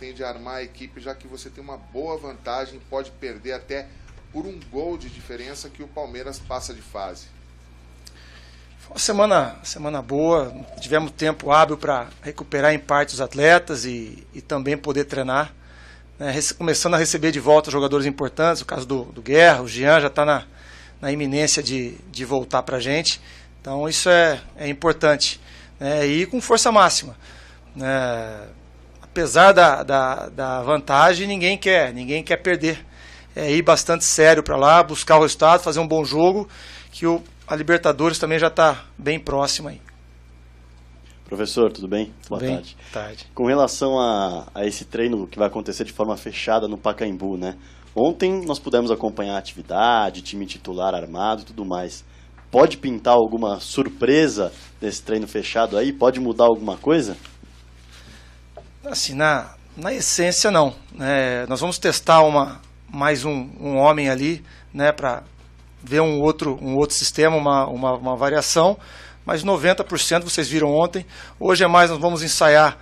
tem de armar a equipe, já que você tem uma boa vantagem, pode perder até por um gol de diferença que o Palmeiras passa de fase? Foi uma semana boa, tivemos tempo hábil para recuperar em parte os atletas e também poder treinar, né, começando a receber de volta jogadores importantes, o caso do Guerra, o Jean já está na iminência de voltar para a gente, então isso é importante, né, e com força máxima. Apesar da vantagem, ninguém quer perder. Ir bastante sério para lá, buscar o resultado, fazer um bom jogo, que a Libertadores também já está bem próxima aí. Professor, tudo bem? Boa tarde. Tarde. Com relação a esse treino que vai acontecer de forma fechada no Pacaembu, né? Ontem nós pudemos acompanhar a atividade, time titular armado e tudo mais. Pode pintar alguma surpresa nesse treino fechado aí? Pode mudar alguma coisa? Assim, na essência não. Nós vamos testar mais um homem ali, né, para ver um outro sistema, uma variação, mas 90% vocês viram ontem. Hoje nós vamos ensaiar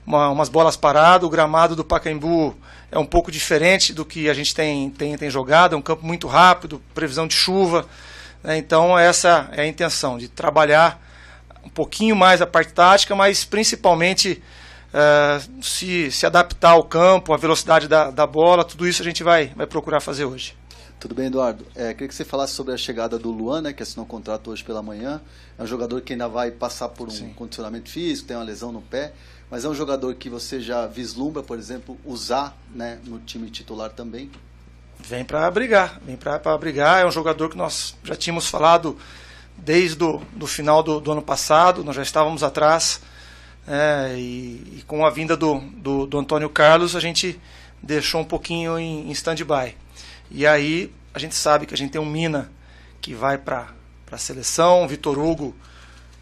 umas bolas paradas. O gramado do Pacaembu é um pouco diferente do que a gente tem jogado, é um campo muito rápido, previsão de chuva, né, então essa é a intenção, de trabalhar um pouquinho mais a parte tática, mas principalmente se adaptar ao campo, a velocidade da bola, tudo isso a gente vai procurar fazer hoje. Tudo bem, Eduardo? Queria que você falasse sobre a chegada do Luan, né, que assinou um contrato hoje pela manhã. É um jogador que ainda vai passar por um condicionamento físico, tem uma lesão no pé, mas é um jogador que você já vislumbra, por exemplo, usar, né, no time titular também? Vem para brigar, é um jogador que nós já tínhamos falado desde o final do ano passado, nós já estávamos atrás, e com a vinda do Antônio Carlos a gente deixou um pouquinho em stand-by. E aí a gente sabe que a gente tem um Mina que vai para a seleção, o Vitor Hugo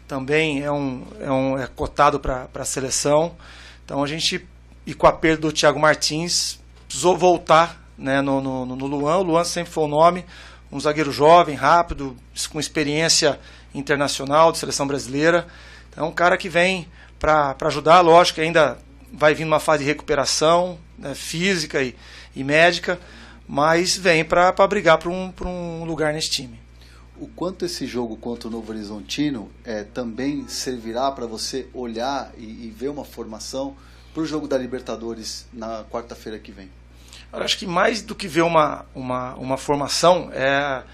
também é cotado para a seleção. Então a gente, e com a perda do Thiago Martins, precisou voltar, né, no Luan. O Luan sempre foi o nome, um zagueiro jovem, rápido, com experiência internacional de seleção brasileira. Então um cara que vem para ajudar, lógico que ainda vai vir numa fase de recuperação, né, física e médica, mas vem para brigar por um lugar nesse time. O quanto esse jogo contra o Novo Horizontino também servirá para você olhar e ver uma formação para o jogo da Libertadores na quarta-feira que vem? Eu acho que mais do que ver uma formação é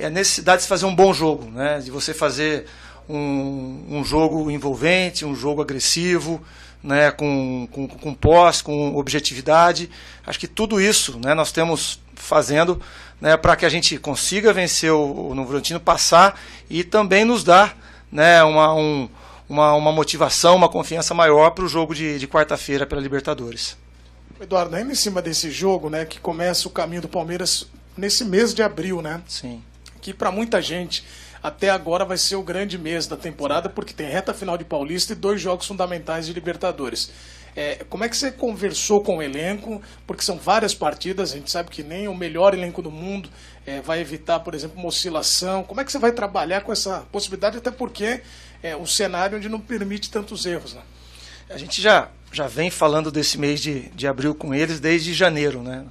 a necessidade de se fazer um bom jogo, né, de você fazer um jogo envolvente, um jogo agressivo, né, com posse, com objetividade. Acho que tudo isso, né, nós temos fazendo, né, para que a gente consiga vencer o Novo Horizontino, passar e também nos dar, né, uma motivação, uma confiança maior para o jogo de quarta-feira pela Libertadores. Eduardo, ainda em cima desse jogo, né, que começa o caminho do Palmeiras nesse mês de abril, né? Sim. Que para muita gente até agora vai ser o grande mês da temporada, porque tem reta final de Paulista e 2 jogos fundamentais de Libertadores. Como é que você conversou com o elenco? Porque são várias partidas, a gente sabe que nem o melhor elenco do mundo vai evitar, por exemplo, uma oscilação. Como é que você vai trabalhar com essa possibilidade, até porque é um cenário onde não permite tantos erros, né? A gente já vem falando desse mês de abril com eles desde janeiro, né?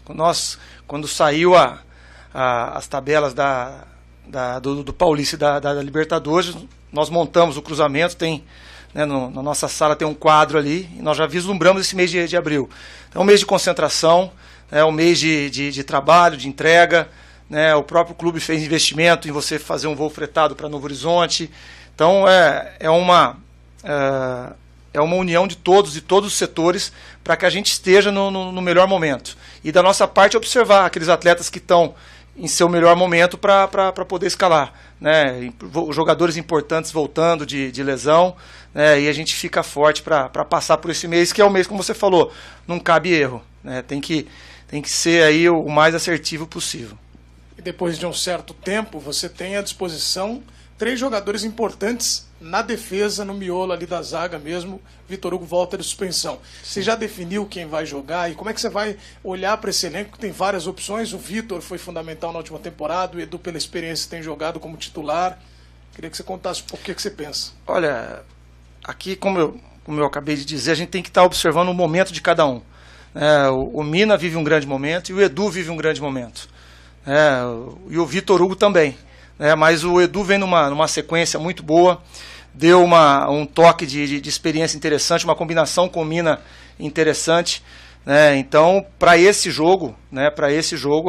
Quando saiu as tabelas do Paulista e da Libertadores, nós montamos o cruzamento, tem, né, na nossa sala tem um quadro ali, e nós já vislumbramos esse mês de abril. Então é um mês de concentração, é um mês de trabalho, de entrega, né, o próprio clube fez investimento em você fazer um voo fretado para Novo Horizonte. Então é uma união de todos os setores para que a gente esteja no melhor momento. E da nossa parte observar aqueles atletas que estão em seu melhor momento para poder escalar, né? Jogadores importantes voltando de lesão, né? E a gente fica forte para passar por esse mês, que é o mês, como você falou, não cabe erro, né? Tem que ser aí o mais assertivo possível. E depois de um certo tempo, você tem à disposição 3 jogadores importantes na defesa, no miolo ali da zaga mesmo. Vitor Hugo volta de suspensão. Você já definiu quem vai jogar e como é que você vai olhar para esse elenco? Tem várias opções. O Vitor foi fundamental na última temporada, o Edu, pela experiência, tem jogado como titular. Queria que você contasse um pouco o que você pensa. Olha, aqui, como eu acabei de dizer, a gente tem que estar observando o momento de cada um. O Mina vive um grande momento e o Edu vive um grande momento. E o Vitor Hugo também. Mas o Edu vem numa sequência muito boa, deu um toque de experiência interessante, uma combinação com o Mina interessante. Então, para esse jogo,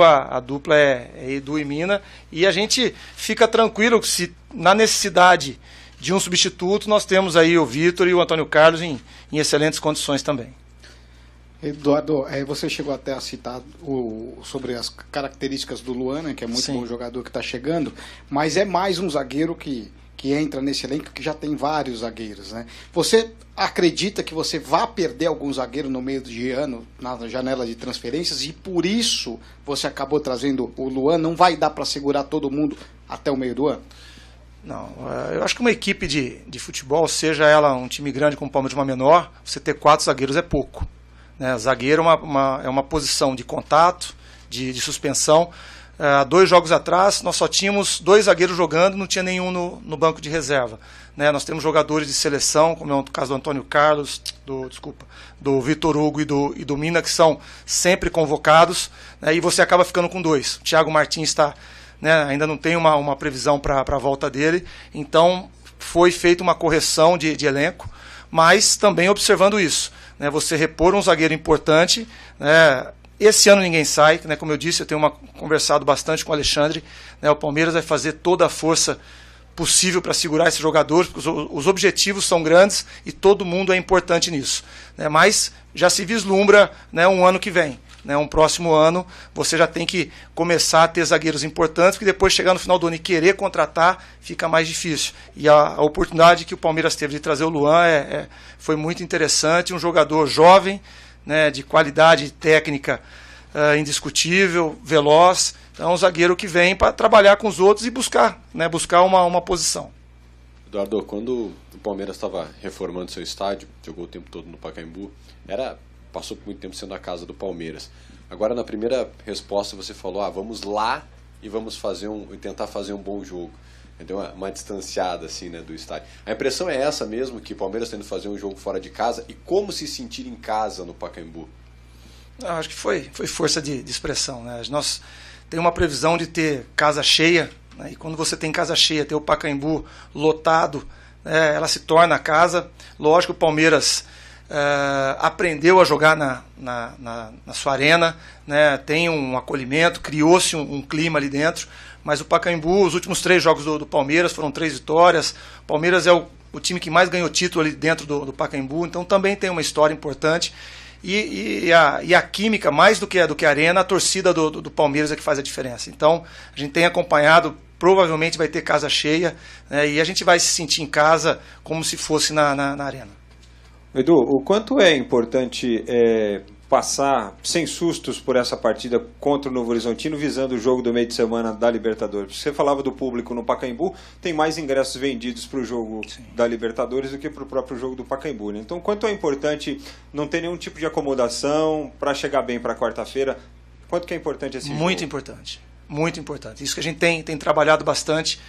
a dupla é Edu e Mina, e a gente fica tranquilo que se na necessidade de um substituto, nós temos aí o Vitor e o Antônio Carlos em excelentes condições também. Eduardo, você chegou até a citar sobre as características do Luan, né, que é muito bom jogador que está chegando, mas é mais um zagueiro que entra nesse elenco, que já tem vários zagueiros, né? Você acredita que você vai perder algum zagueiro no meio de ano, na janela de transferências, e por isso você acabou trazendo o Luan? Não vai dar para segurar todo mundo até o meio do ano? Não, eu acho que uma equipe de futebol, seja ela um time grande como o Palmeiras, uma menor, você ter 4 zagueiros é pouco. Zagueiro é uma posição de contato, de suspensão. 2 jogos atrás, nós só tínhamos 2 zagueiros jogando, não tinha nenhum no banco de reserva. Nós temos jogadores de seleção, como é o caso do Antônio Carlos, do Vitor Hugo e do Mina, que são sempre convocados, e você acaba ficando com 2. O Thiago Martins ainda não tem uma previsão para a volta dele, então foi feita uma correção de elenco, mas também observando isso. Você repor um zagueiro importante. Esse ano ninguém sai, como eu disse, eu tenho conversado bastante com o Alexandre. O Palmeiras vai fazer toda a força possível para segurar esses jogadores, porque os objetivos são grandes e todo mundo é importante nisso. Mas já se vislumbra um ano que vem. Um próximo ano você já tem que começar a ter zagueiros importantes, porque depois chegar no final do ano e querer contratar fica mais difícil. E a oportunidade que o Palmeiras teve de trazer o Luan foi muito interessante, um jogador jovem, de qualidade técnica indiscutível, veloz. Então, um zagueiro que vem para trabalhar com os outros e buscar uma posição. Eduardo, quando o Palmeiras estava reformando seu estádio, jogou o tempo todo no Pacaembu, passou por muito tempo sendo a casa do Palmeiras. Agora, na primeira resposta, você falou, vamos lá e vamos tentar fazer um bom jogo. Deu uma distanciada assim, do estádio. A impressão é essa mesmo, que o Palmeiras tendo que fazer um jogo fora de casa, e como se sentir em casa no Pacaembu? Acho que foi força de expressão. Nós temos uma previsão de ter casa cheia, e quando você tem casa cheia, ter o Pacaembu lotado, ela se torna a casa. Lógico que o Palmeiras aprendeu a jogar na sua arena, tem um acolhimento, criou-se um clima ali dentro, mas o Pacaembu, os últimos 3 jogos do Palmeiras foram 3 vitórias. O Palmeiras é o time que mais ganhou título ali dentro do Pacaembu, então também tem uma história importante. E a química, mais do que a arena, a torcida do Palmeiras é que faz a diferença. Então, a gente tem acompanhado, provavelmente vai ter casa cheia, e a gente vai se sentir em casa como se fosse na arena. Edu, o quanto é importante passar sem sustos por essa partida contra o Novo Horizontino, visando o jogo do meio de semana da Libertadores? Você falava do público no Pacaembu, tem mais ingressos vendidos para o jogo da Libertadores do que para o próprio jogo do Pacaembu, né? Então, quanto é importante não ter nenhum tipo de acomodação para chegar bem para quarta-feira? Quanto que é importante esse jogo? Muito importante. Muito importante. Isso que a gente tem trabalhado bastante.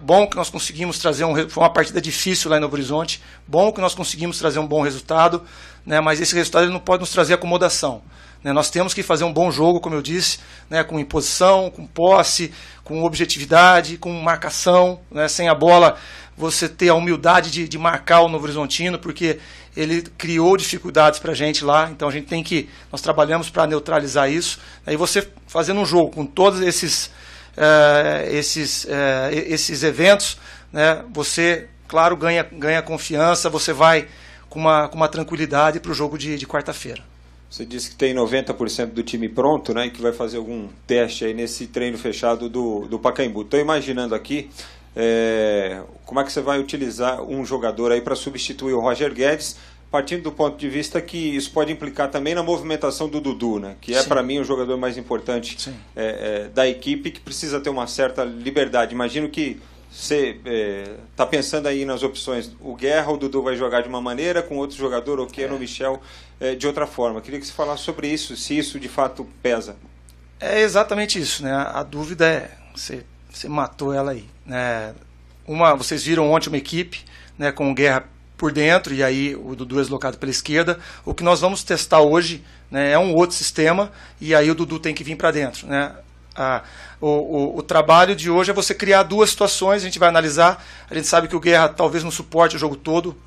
Bom que nós conseguimos trazer foi uma partida difícil lá em Novo Horizonte. Bom que nós conseguimos trazer um bom resultado, mas esse resultado ele não pode nos trazer acomodação. Nós temos que fazer um bom jogo, como eu disse, com imposição, com posse, com objetividade, com marcação. Sem a bola, você ter a humildade de marcar o Novo Horizontino, porque ele criou dificuldades para a gente lá, então nós trabalhamos para neutralizar isso. Aí você fazendo um jogo com todos esses eventos, você, claro, ganha confiança, você vai com uma tranquilidade para o jogo de quarta-feira. Você disse que tem 90% do time pronto, e que vai fazer algum teste aí nesse treino fechado do Pacaembu. Estou imaginando aqui como é que você vai utilizar um jogador aí para substituir o Roger Guedes, partindo do ponto de vista que isso pode implicar também na movimentação do Dudu, que é para mim o jogador mais importante da equipe, que precisa ter uma certa liberdade. Imagino que você está pensando aí nas opções. O Guerra, o Dudu vai jogar de uma maneira, com outro jogador, o Keno, o Michel, de outra forma. Queria que você falasse sobre isso, se isso de fato pesa. É exatamente isso. A dúvida você matou ela aí. Vocês viram ontem uma equipe com o Guerra por dentro, e aí o Dudu é deslocado pela esquerda. O que nós vamos testar hoje, né, é um outro sistema, e aí o Dudu tem que vir para dentro, né? O trabalho de hoje é você criar duas situações, a gente vai analisar. A gente sabe que o Guerra talvez não suporte o jogo todo,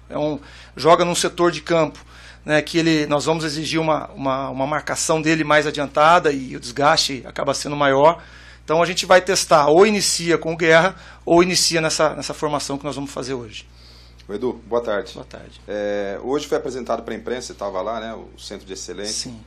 joga num setor de campo, né, que nós vamos exigir uma marcação dele mais adiantada e o desgaste acaba sendo maior. Então a gente vai testar, ou inicia com o Guerra, ou inicia nessa formação que nós vamos fazer hoje. Edu, boa tarde. Boa tarde. Hoje foi apresentado para a imprensa, você estava lá, né, o Centro de Excelência. Sim.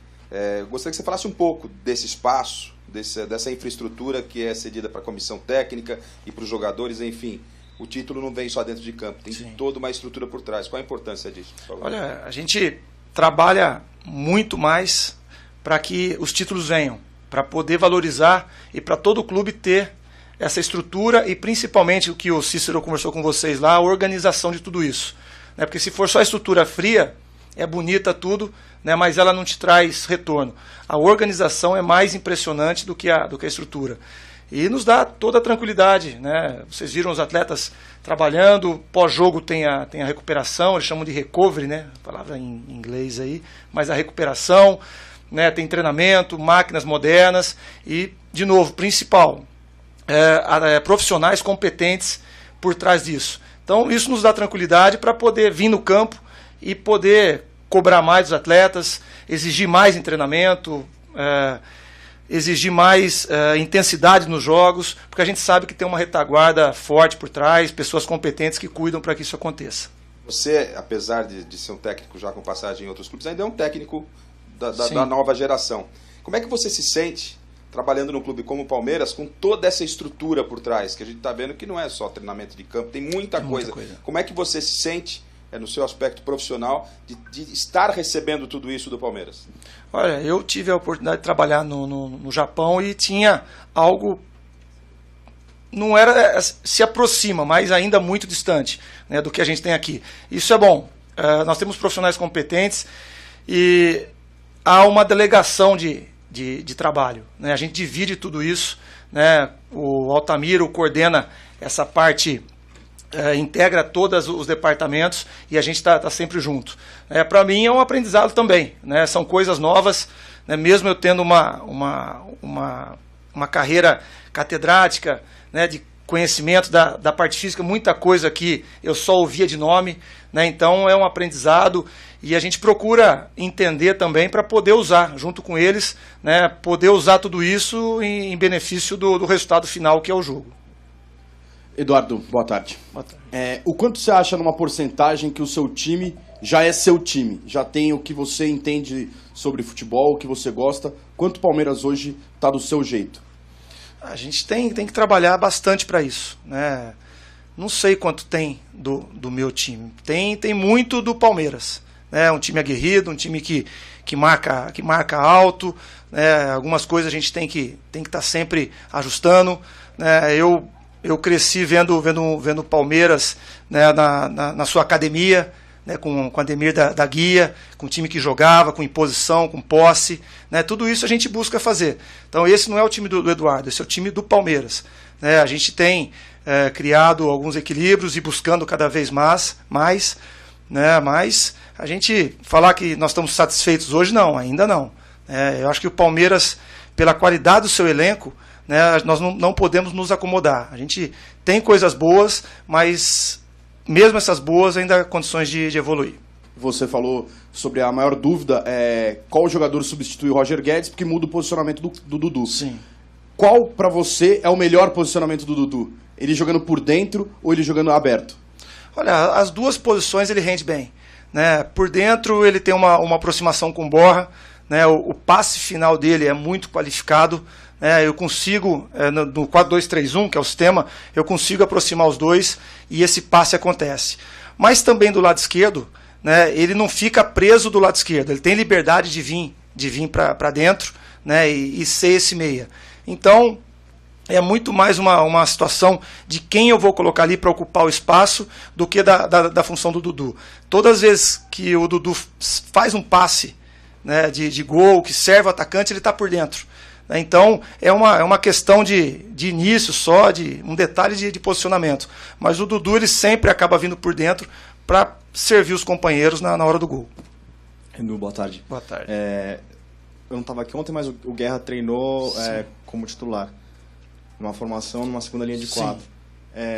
Gostaria que você falasse um pouco desse espaço, dessa infraestrutura que é cedida para a comissão técnica e para os jogadores, enfim. O título não vem só dentro de campo, tem toda uma estrutura por trás. Qual a importância disso? Olha, a gente trabalha muito mais para que os títulos venham, para poder valorizar e para todo o clube ter essa estrutura e principalmente o que o Cícero conversou com vocês lá, a organização de tudo isso. Né? Porque se for só a estrutura fria, é bonita tudo, né, mas ela não te traz retorno. A organização é mais impressionante do que a estrutura. E nos dá toda a tranquilidade. Né? Vocês viram os atletas trabalhando, pós-jogo tem a recuperação, eles chamam de recovery, né? Palavra em inglês aí, mas a recuperação, né? Tem treinamento, máquinas modernas e, de novo, principal, profissionais competentes por trás disso. Então isso nos dá tranquilidade para poder vir no campo e poder cobrar mais dos atletas, exigir mais em treinamento, exigir mais intensidade nos jogos, porque a gente sabe que tem uma retaguarda forte por trás, pessoas competentes que cuidam para que isso aconteça. Você, apesar de ser um técnico já com passagem em outros clubes, ainda é um técnico da nova geração. Como é que você se sente trabalhando num clube como o Palmeiras com toda essa estrutura por trás, que a gente está vendo que não é só treinamento de campo, tem muita coisa. Como é que você se sente no seu aspecto profissional, de estar recebendo tudo isso do Palmeiras? Olha, eu tive a oportunidade de trabalhar no Japão e tinha algo, não era, se aproxima, mas ainda muito distante, né, do que a gente tem aqui. Isso é bom. Nós temos profissionais competentes e há uma delegação de trabalho. Né? A gente divide tudo isso. Né? O Altamiro coordena essa parte, integra todos os departamentos e a gente está sempre junto. Para mim é um aprendizado também, né? São coisas novas, né? Mesmo eu tendo uma carreira catedrática, né? De conhecimento da parte física, muita coisa que eu só ouvia de nome, né? Então é um aprendizado e a gente procura entender também para poder usar junto com eles, né? Poder usar tudo isso em benefício do resultado final, que é o jogo. Eduardo, boa tarde. Boa tarde. O quanto você acha numa porcentagem que o seu time já é seu time? Já tem o que você entende sobre futebol, o que você gosta? Quanto o Palmeiras hoje está do seu jeito? A gente tem que trabalhar bastante para isso. Né? Não sei quanto tem do meu time. Tem muito do Palmeiras. Né? Um time aguerrido, um time que marca alto. Né? Algumas coisas a gente tem que estar sempre ajustando. Né? Eu cresci vendo o Palmeiras, né, na sua academia, né, com o Ademir da Guia, com o time que jogava, com imposição, com posse. Né, tudo isso a gente busca fazer. Então esse não é o time do Eduardo, esse é o time do Palmeiras. Né, a gente tem criado alguns equilíbrios e buscando cada vez mais, né, mas a gente falar que nós estamos satisfeitos hoje, não, ainda não. Eu acho que o Palmeiras, pela qualidade do seu elenco, né, nós não podemos nos acomodar. A gente tem coisas boas, mas mesmo essas boas ainda há condições de evoluir. Você falou sobre a maior dúvida, qual jogador substitui o Roger Guedes, porque muda o posicionamento do Dudu. Sim. Qual, para você, é o melhor posicionamento do Dudu? Ele jogando por dentro ou ele jogando aberto? Olha, as duas posições ele rende bem. Né? Por dentro ele tem uma aproximação com o Borja, né? O passe final dele é muito qualificado. Eu consigo, no 4-2-3-1, que é o sistema, eu consigo aproximar os dois e esse passe acontece. Mas também do lado esquerdo, né, ele não fica preso do lado esquerdo, ele tem liberdade de vir para dentro, né, e ser esse meia. Então, é muito mais uma situação de quem eu vou colocar ali para ocupar o espaço do que da função do Dudu. Todas as vezes que o Dudu faz um passe, né, de gol, que serve o atacante, ele está por dentro. Então, é uma questão de início só, de um detalhe de posicionamento. Mas o Dudu ele sempre acaba vindo por dentro para servir os companheiros na hora do gol. Edu, boa tarde. Boa tarde. Eu não estava aqui ontem, mas o Guerra treinou como titular, numa formação, numa segunda linha de 4.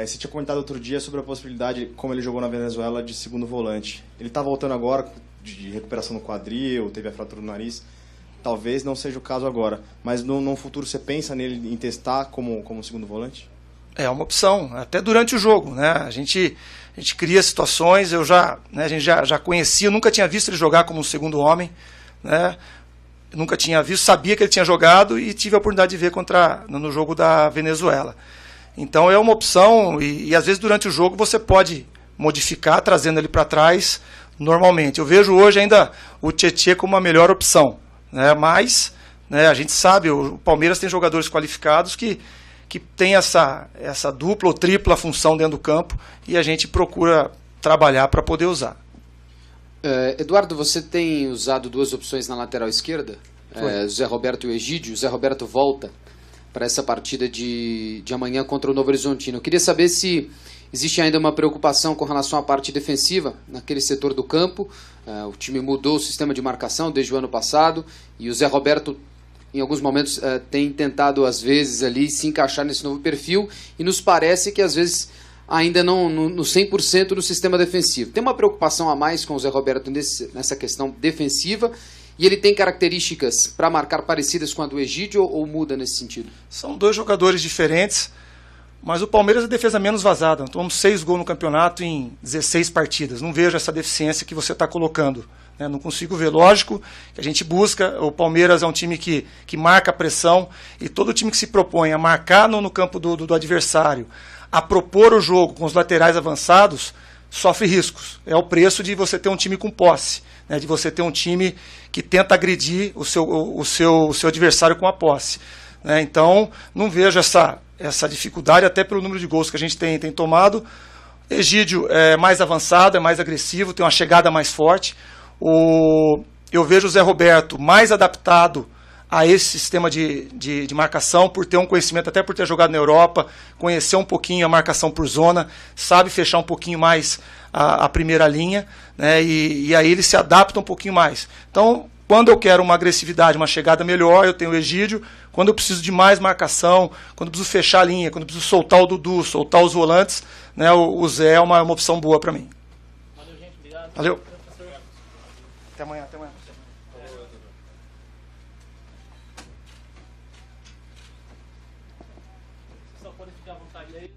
Você tinha comentado outro dia sobre a possibilidade, como ele jogou na Venezuela, de segundo volante. Ele está voltando agora de recuperação no quadril, teve a fratura no nariz. Talvez não seja o caso agora, mas no futuro você pensa nele em testar como segundo volante? É uma opção, até durante o jogo, né? A gente cria situações, a gente já conhecia, nunca tinha visto ele jogar como um segundo homem, né? Nunca tinha visto, sabia que ele tinha jogado e tive a oportunidade de ver no jogo da Venezuela. Então é uma opção e às vezes durante o jogo você pode modificar, trazendo ele para trás normalmente. Eu vejo hoje ainda o Tietê como a melhor opção, né? Mas, né, a gente sabe, o Palmeiras tem jogadores qualificados que tem essa dupla ou tripla função dentro do campo e a gente procura trabalhar para poder usar. Eduardo, você tem usado 2 opções na lateral esquerda? Zé Roberto e o Egídio. O Zé Roberto volta para essa partida de amanhã contra o Novo Horizontino. Eu queria saber se existe ainda uma preocupação com relação à parte defensiva naquele setor do campo. O time mudou o sistema de marcação desde o ano passado e o Zé Roberto, em alguns momentos, tem tentado, às vezes, ali se encaixar nesse novo perfil e nos parece que, às vezes, ainda não no 100% no sistema defensivo. Tem uma preocupação a mais com o Zé Roberto nessa questão defensiva e ele tem características para marcar parecidas com a do Egídio ou muda nesse sentido? São 2 jogadores diferentes, mas o Palmeiras é a defesa menos vazada. Tomamos 6 gols no campeonato em 16 partidas. Não vejo essa deficiência que você está colocando. Não consigo ver. Lógico que a gente busca, o Palmeiras é um time que marca a pressão e todo time que se propõe a marcar no campo do adversário, a propor o jogo com os laterais avançados, sofre riscos. É o preço de você ter um time com posse, né, de você ter um time que tenta agredir o seu adversário com a posse. Né? Então, não vejo essa dificuldade, até pelo número de gols que a gente tem tomado. Egídio é mais avançado, é mais agressivo, tem uma chegada mais forte. Eu vejo o Zé Roberto mais adaptado a esse sistema de marcação, por ter um conhecimento, até por ter jogado na Europa, conhecer um pouquinho a marcação por zona, sabe fechar um pouquinho mais a primeira linha, né, e aí ele se adapta um pouquinho mais. Então, quando eu quero uma agressividade, uma chegada melhor, eu tenho o Egídio. Quando eu preciso de mais marcação, quando eu preciso fechar a linha, quando eu preciso soltar o Dudu, soltar os volantes, né, o Zé é uma opção boa para mim. Valeu, gente. Obrigado. Valeu. Até amanhã. Só pode ficar à vontade aí.